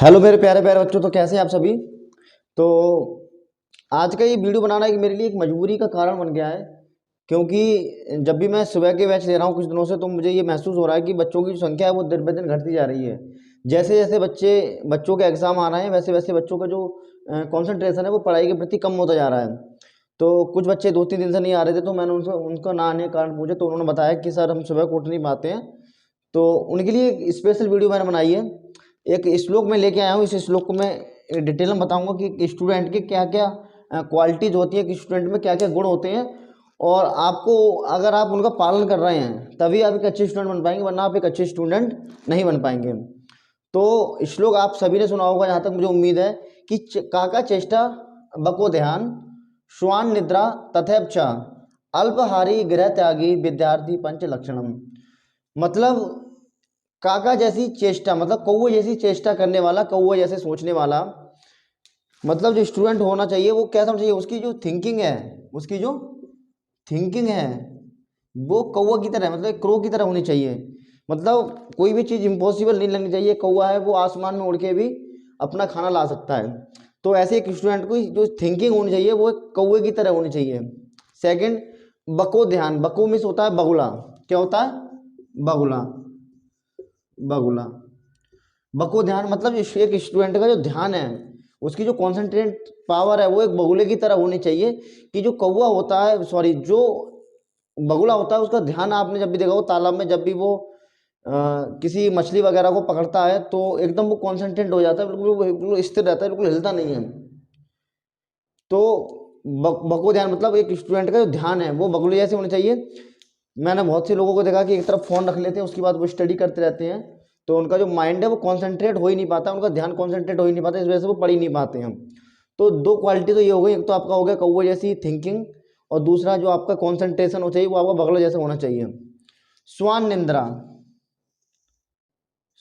Hello मेरे प्यारे प्यारे बच्चों, तो कैसे हैं आप सभी। तो आज का ये वीडियो बनाना एक मेरे लिए एक मजबूरी का कारण बन गया है, क्योंकि जब भी मैं सुबह के बैच ले रहा हूँ कुछ दिनों से, तो मुझे ये महसूस हो रहा है कि बच्चों की जो संख्या है वो दिन ब दिन घटती जा रही है। जैसे जैसे बच्चों के एग्ज़ाम आ रहे हैं, वैसे वैसे बच्चों का जो कंसंट्रेशन है वो पढ़ाई के प्रति कम होता जा रहा है। तो कुछ बच्चे 2-3 दिन से नहीं आ रहे थे, तो मैंने उनसे उनका ना आने का कारण पूछा, तो उन्होंने बताया कि सर हम सुबह को उठ नहीं पाते हैं। तो उनके लिए एक स्पेशल वीडियो मैंने बनाई है। एक श्लोक मैं लेके आया हूँ। इस श्लोक को मैं डिटेल में बताऊंगा कि स्टूडेंट के क्या क्या क्वालिटीज़ होती है, कि स्टूडेंट में क्या क्या गुण होते हैं, और आपको अगर आप उनका पालन कर रहे हैं तभी आप एक अच्छे स्टूडेंट बन पाएंगे, वरना आप एक अच्छे स्टूडेंट नहीं बन पाएंगे। तो श्लोक आप सभी ने सुना होगा, जहाँ तक मुझे उम्मीद है, कि काका चेष्टा बको ध्यान श्वान निद्रा तथैव च अल्पहारी गृह त्यागी विद्यार्थी पंच लक्षणम। मतलब काका जैसी चेष्टा, मतलब कौवे जैसी चेष्टा करने वाला, कौवे जैसे सोचने वाला, मतलब जो स्टूडेंट होना चाहिए वो कैसा होना चाहिए, उसकी जो थिंकिंग है, उसकी जो थिंकिंग है वो कौवा की तरह, मतलब क्रो की तरह होनी चाहिए। मतलब कोई भी चीज़ इम्पॉसिबल नहीं लगनी चाहिए। कौवा है वो आसमान में उड़ के भी अपना खाना ला सकता है। तो ऐसे एक स्टूडेंट को जो थिंकिंग होनी चाहिए वो एक कौवे की तरह होनी चाहिए। सेकंड, बको ध्यान। बको मिस होता है बगुला। क्या होता है? बगुला। बगुला बको ध्यान मतलब एक स्टूडेंट का जो ध्यान है, उसकी जो कॉन्सेंट्रेट पावर है वो एक बगुले की तरह होनी चाहिए। कि जो कौवा होता है, सॉरी, जो बगुला होता है, उसका ध्यान आपने जब भी देखा हो तालाब में, जब भी वो किसी मछली वगैरह को पकड़ता है तो एकदम वो कॉन्सेंट्रेट हो जाता है, बिल्कुल स्थिर रहता है, बिल्कुल हिलता नहीं है। तो बको ध्यान मतलब एक स्टूडेंट का जो ध्यान है वो बगुले जैसे होने चाहिए। मैंने बहुत से लोगों को देखा कि एक तरफ फ़ोन रख लेते हैं, उसके बाद वो स्टडी करते रहते हैं, तो उनका जो माइंड है वो कॉन्सेंट्रेट हो ही नहीं पाता, उनका ध्यान कॉन्सेंट्रेट हो ही नहीं पाता, इस वजह से वो पढ़ ही नहीं पाते हैं। तो दो क्वालिटी तो ये हो गई, एक तो आपका हो गया कौवे जैसी थिंकिंग, और दूसरा जो आपका कॉन्सेंट्रेशन हो चाहिए वो आपका बगुला जैसा होना चाहिए। स्वान निंद्रा।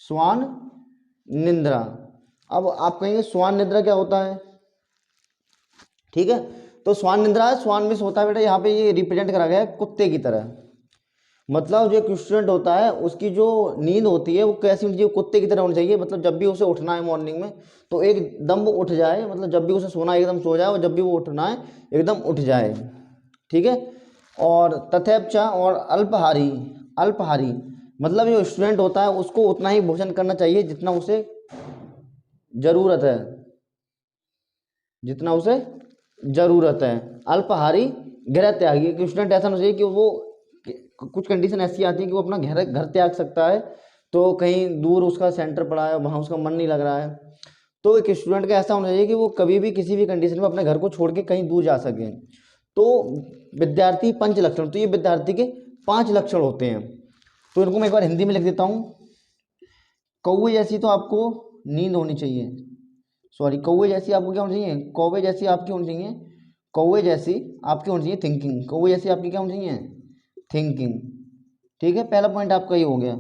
स्वान निंद्रा। अब आप कहेंगे स्वान निद्रा क्या होता है? ठीक है, तो स्वान निद्रा है, स्वान मिस होता है बेटा, यहाँ पे ये रिप्रेजेंट करा गया है कुत्ते की तरह। मतलब जो एक स्टूडेंट होता है उसकी जो नींद होती है वो कैसी होनी चाहिए? कुत्ते की तरह होनी चाहिए। मतलब जब भी उसे उठना है मॉर्निंग में तो एकदम वो उठ जाए, मतलब जब भी उसे सोना है एकदम सो जाए, और जब भी वो उठना है एकदम उठ जाए। ठीक है। और तथैपचा और अल्पहारी। अल्पहारी मतलब जो स्टूडेंट होता है उसको उतना ही भोजन करना चाहिए जितना उसे ज़रूरत है, जितना उसे ज़रूरत है। अल्पहारी गृह त्यागी। एक स्टूडेंट ऐसा होना चाहिए कि वो, कुछ कंडीशन ऐसी आती है कि वो अपना घर घर त्याग सकता है, तो कहीं दूर उसका सेंटर पड़ा है, वहाँ उसका मन नहीं लग रहा है, तो एक स्टूडेंट का ऐसा होना चाहिए कि वो कभी भी किसी भी कंडीशन में अपने घर को छोड़ के कहीं दूर जा सके। तो विद्यार्थी पंच लक्षण, तो ये विद्यार्थी के 5 लक्षण होते हैं। तो इनको मैं एक बार हिंदी में लिख देता हूँ। कौवे जैसी तो आपको नींद होनी चाहिए, सॉरी, कौवे जैसी आपको क्या होनी चाहिए? कौवे जैसी आपकी होनी चाहिए, कौवे जैसी आपकी होनी चाहिए थिंकिंग। कौवे जैसी आपकी क्या होनी चाहिए? थिंकिंग। ठीक है, पहला पॉइंट आपका ये हो गया।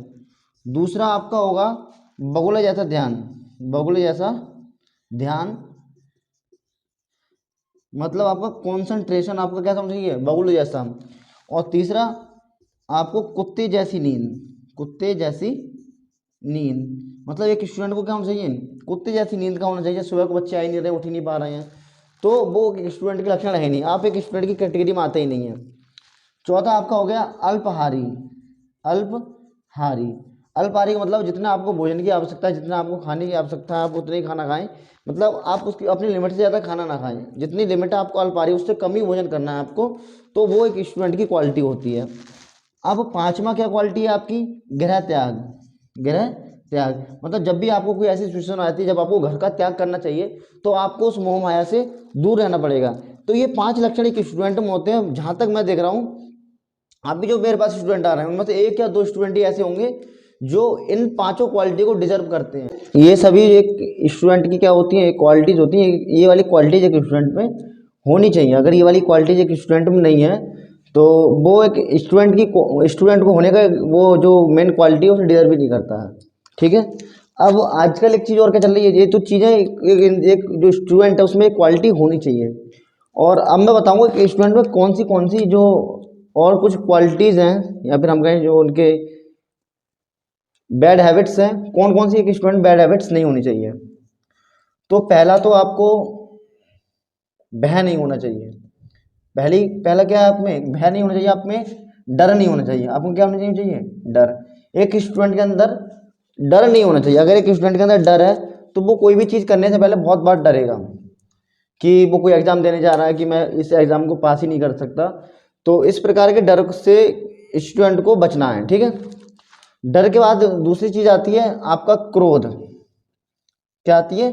दूसरा आपका होगा बगुले जैसा ध्यान। बगुले जैसा ध्यान मतलब आपका कॉन्सेंट्रेशन आपका क्या होना चाहिए? बगुले जैसा। और तीसरा आपको कुत्ते जैसी नींद। कुत्ते जैसी नींद मतलब एक स्टूडेंट को क्या होना चाहिए? कुत्ते जैसी नींद का होना चाहिए। सुबह को बच्चे आ ही नहीं रहे, उठ ही नहीं पा रहे हैं, तो वो एक स्टूडेंट के लक्षण है नहीं, आप एक स्टूडेंट की कैटेगरी में आते ही नहीं है। चौथा आपका हो गया अल्पहारी। अल्पहारी। अल्पहारी का मतलब जितना आपको भोजन की आवश्यकता है, जितना आपको खाने की आवश्यकता है, आप उतना ही खाना खाएं। मतलब आप उसकी अपनी लिमिट से ज़्यादा खाना ना खाएं, जितनी लिमिट है आपको अल्पहारी उससे कम ही भोजन करना है आपको। तो वो एक स्टूडेंट की क्वालिटी होती है। अब पांचवा क्या क्वालिटी है आपकी? गृह त्याग। गृह त्याग मतलब जब भी आपको कोई ऐसी सिचुएशन आती है जब आपको घर का त्याग करना चाहिए, तो आपको उस मोह माया से दूर रहना पड़ेगा। तो ये 5 लक्षण एक स्टूडेंट में होते हैं। जहाँ तक मैं देख रहा हूँ, अभी जो मेरे पास स्टूडेंट आ रहे हैं उनमें से 1 या 2 स्टूडेंट ही ऐसे होंगे जो इन 5 क्वालिटी को डिजर्व करते हैं। ये सभी एक स्टूडेंट की क्या होती है? क्वालिटीज होती हैं। ये वाली क्वालिटीज एक स्टूडेंट में होनी चाहिए। अगर ये वाली क्वालिटीज एक स्टूडेंट में नहीं है तो वो एक स्टूडेंट को होने का वो जो मेन क्वालिटी है उसे डिजर्व भी नहीं करता है। ठीक है। अब आजकल एक चीज़ और क्या चल रही है, ये तो चीज़ें एक जो स्टूडेंट है उसमें एक क्वालिटी होनी चाहिए। और अब मैं बताऊंगा कि स्टूडेंट में कौन सी जो और कुछ क्वालिटीज़ हैं, या फिर हम कहें जो उनके बैड हैबिट्स हैं, कौन कौन सी एक स्टूडेंट बैड हैबिट्स नहीं होनी चाहिए। तो पहला तो आपको भय नहीं होना चाहिए। पहला क्या है, आप में भय नहीं होना चाहिए, आप में डर नहीं होना चाहिए। आपको क्या होना चाहिए? डर। एक स्टूडेंट के अंदर डर नहीं होना चाहिए। अगर एक स्टूडेंट के अंदर डर है तो वो कोई भी चीज़ करने से पहले बहुत बार डरेगा कि वो कोई एग्ज़ाम देने जा रहा है कि मैं इस एग्ज़ाम को पास ही नहीं कर सकता। तो इस प्रकार के डर से स्टूडेंट को बचना है, ठीक है। डर के बाद दूसरी चीज़ आती है आपका क्रोध। क्या आती है?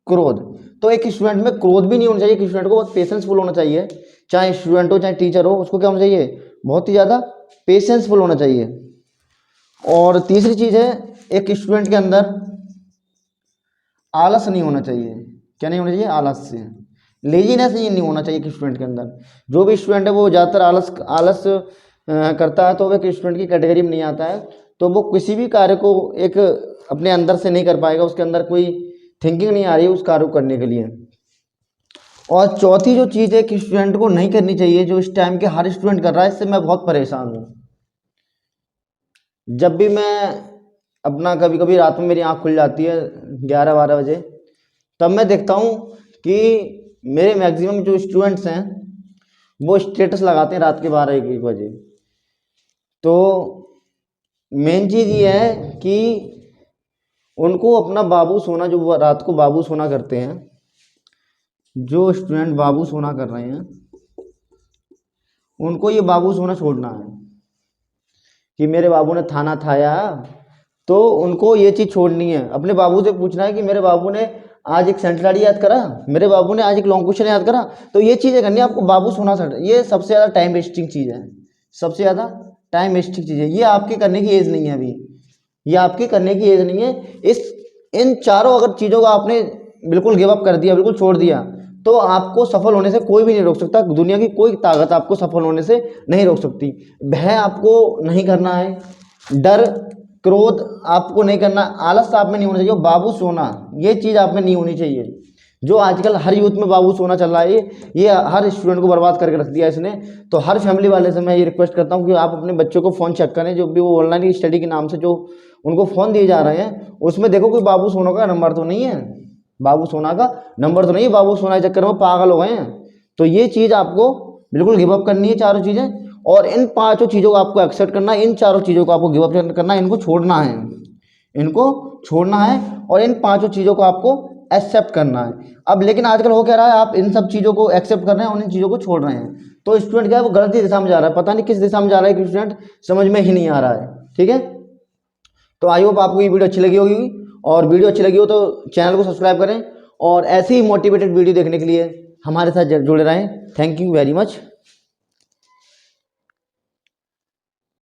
क्रोध। तो एक स्टूडेंट में क्रोध भी नहीं होना चाहिए। एक स्टूडेंट को बहुत पेशेंसफुल होना चाहिए, चाहे स्टूडेंट हो चाहे टीचर हो, उसको क्या होना चाहिए? बहुत ही ज़्यादा पेशेंसफुल होना चाहिए। और तीसरी चीज़ है, एक स्टूडेंट के अंदर आलस नहीं होना चाहिए। क्या नहीं होना चाहिए? आलस्य, लेजीनेस ये नहीं होना चाहिए कि स्टूडेंट के अंदर। जो भी स्टूडेंट है वो ज़्यादातर आलस करता है, तो वह एक स्टूडेंट की कैटेगरी में नहीं आता है। तो वो किसी भी कार्य को एक अपने अंदर से नहीं कर पाएगा, उसके अंदर कोई थिंकिंग नहीं आ रही है उस कार्य को करने के लिए। और चौथी जो चीज़ है कि स्टूडेंट को नहीं करनी चाहिए, जो इस टाइम के हर स्टूडेंट कर रहा है, इससे मैं बहुत परेशान हूँ। जब भी मैं अपना कभी कभी रात में मेरी आँख खुल जाती है 11-12 बजे, तब मैं देखता हूँ कि मेरे मैक्सिमम जो स्टूडेंट्स हैं वो स्टेटस लगाते हैं रात के 12-1 बजे। तो मेन चीज़ ये है कि उनको अपना बाबू सोना, जो वो रात को बाबू सोना करते हैं, जो स्टूडेंट बाबू सोना कर रहे हैं, उनको ये बाबू सोना छोड़ना है कि मेरे बाबू ने थाना थाया। तो उनको ये चीज़ छोड़नी है। अपने बाबू से पूछना है कि मेरे बाबू ने आज एक सेंटेंस याद करा, मेरे बाबू ने आज एक लॉन्ग क्वेश्चन याद करा। तो ये चीज़ें करनी है आपको। बाबू सोना ये सबसे ज़्यादा टाइम वेस्टिंग चीज़ है, सबसे ज़्यादा टाइम वेस्टिंग चीज़ है। ये आपके करने की एज नहीं है अभी, ये आपके करने की एज नहीं है। इन चारों अगर चीज़ों को आपने बिल्कुल गिव अप कर दिया, बिल्कुल छोड़ दिया, तो आपको सफल होने से कोई भी नहीं रोक सकता। दुनिया की कोई ताकत आपको सफल होने से नहीं रोक सकती। भय आपको नहीं करना है, डर क्रोध आपको नहीं करना, आलस आप में नहीं होना चाहिए, बाबू सोना ये चीज़ आप में नहीं होनी चाहिए। जो आजकल हर यूथ में बाबू सोना चल रहा है, ये हर स्टूडेंट को बर्बाद करके रख दिया इसने। तो हर फैमिली वाले से मैं ये रिक्वेस्ट करता हूँ कि आप अपने बच्चों को फ़ोन चेक करें। जो भी वो ऑनलाइन स्टडी के नाम से जो उनको फ़ोन दिए जा रहे हैं, उसमें देखो कोई बाबू सोना का नंबर तो नहीं है, बाबू सोना का नंबर तो नहीं है। बाबू सोना के चक्कर में पागल हो गए हैं। तो ये चीज़ आपको बिल्कुल गिव अप करनी है, चारों चीज़ें। और इन पांचों चीज़ों को आपको एक्सेप्ट करना है, इन चारों चीज़ों को आपको गिव अप करना है, इनको छोड़ना है, इनको छोड़ना है। और इन पांचों चीज़ों को आपको एक्सेप्ट करना है। अब लेकिन आजकल हो क्या रहा है, आप इन सब चीज़ों को एक्सेप्ट कर रहे हैं और इन चीज़ों को छोड़ रहे हैं। तो स्टूडेंट क्या है, वो गलत ही दिशा में जा रहा है, पता नहीं किस दिशा में जा रहा है कि स्टूडेंट समझ में ही नहीं आ रहा है, ठीक है। तो आई होप आपको ये वीडियो अच्छी लगी होगी, और वीडियो अच्छी लगी हो तो चैनल को सब्सक्राइब करें, और ऐसे ही मोटिवेटेड वीडियो देखने के लिए हमारे साथ जुड़े रहें। Thank you very much.